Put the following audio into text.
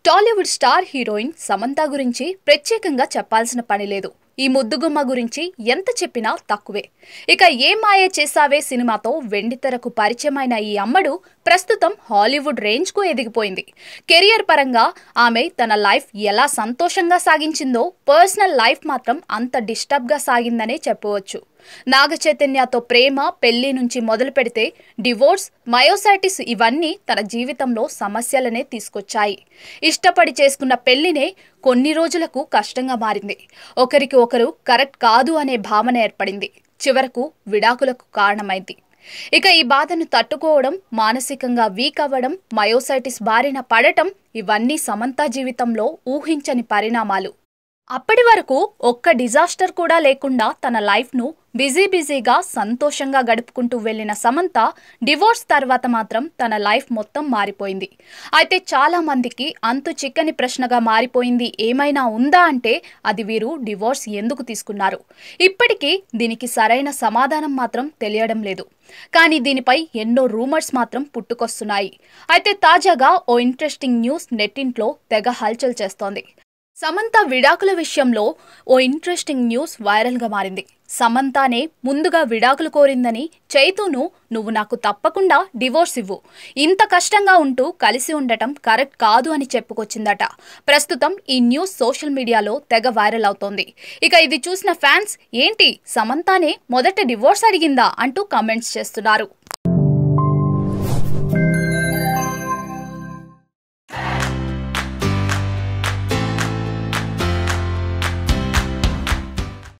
Tollywood star heroine Samantha గురించి ప్రత్యేకంగా చెప్పాల్సిన పని లేదు. ఈ ముద్దుగుమ్మ గురించి ఎంత చెప్పినా తక్కువే. ఇక ఏ మాయ చేసావే సినిమాతో వెండితెరకు పరిచయమైన ఈ అమ్మడు ప్రస్తుతం హాలీవుడ్ రేంజ్ కు ఎదిగిపోయింది. కెరియర్ పరంగా ఆమె తన లైఫ్ ఎలా సంతోషంగా సాగించిందో పర్సనల్ లైఫ్ మాత్రం అంత డిస్టర్బ్ గా సాగిందనే చెప్పవచ్చు. నాగ చైతన్యతో ప్రేమ పెళ్లి నుంచి మొదలు పెడితే డివోర్స్, మయోసైటిస్ ఇవన్నీ తన జీవితంలో సమస్యలనే తీసుకొచ్చాయి. ఇష్టపడి చేసుకున్న పెళ్లినే కొన్ని రోజులకు కష్టంగా మారింది. ఒకరికి ఒకరు కరెక్ట్ కాదు అనే భావన ఏర్పడింది. చివరకు విడాకులకు కారణమైంది. ఇక ఈ బాధను తట్టుకోవడం, మానసికంగా వీక్ అవ్వడం, మయోసైటిస్ బారిన పడటం ఇవన్నీ సమంత జీవితంలో ఊహించని పరిణామాలు. అప్పటి వరకు ఒక్క డిజాస్టర్ కూడా లేకుండా తన లైఫ్ను బిజీగా సంతోషంగా గడుపుకుంటూ వెళ్లిన సమంత డివోర్స్ తర్వాత మాత్రం తన లైఫ్ మొత్తం మారిపోయింది. అయితే చాలా మందికి అంతు చిక్కని ప్రశ్నగా మారిపోయింది ఏమైనా ఉందా అంటే అది వీరు డివోర్స్ ఎందుకు తీసుకున్నారు. ఇప్పటికీ దీనికి సరైన సమాధానం మాత్రం తెలియడం లేదు. కానీ దీనిపై ఎన్నో రూమర్స్ మాత్రం పుట్టుకొస్తున్నాయి. అయితే తాజాగా ఓ ఇంట్రెస్టింగ్ న్యూస్ నెట్టింట్లో తెగ హల్చల్ చేస్తోంది. సమంత విడాకుల విషయంలో ఓ ఇంట్రెస్టింగ్ న్యూస్ వైరల్ గా మారింది. సమంతానే ముందుగా విడాకులు కోరిందని, చైతూను నువ్వు నాకు తప్పకుండా డివోర్స్ ఇవ్వు, ఇంత కష్టంగా ఉంటూ కలిసి ఉండటం కరెక్ట్ కాదు అని చెప్పుకొచ్చిందట. ప్రస్తుతం ఈ న్యూస్ సోషల్ మీడియాలో తెగ వైరల్ అవుతోంది. ఇక ఇది చూసిన ఫ్యాన్స్ ఏంటి సమంతానే మొదట డివోర్స్ అడిగిందా అంటూ కామెంట్స్ చేస్తున్నారు.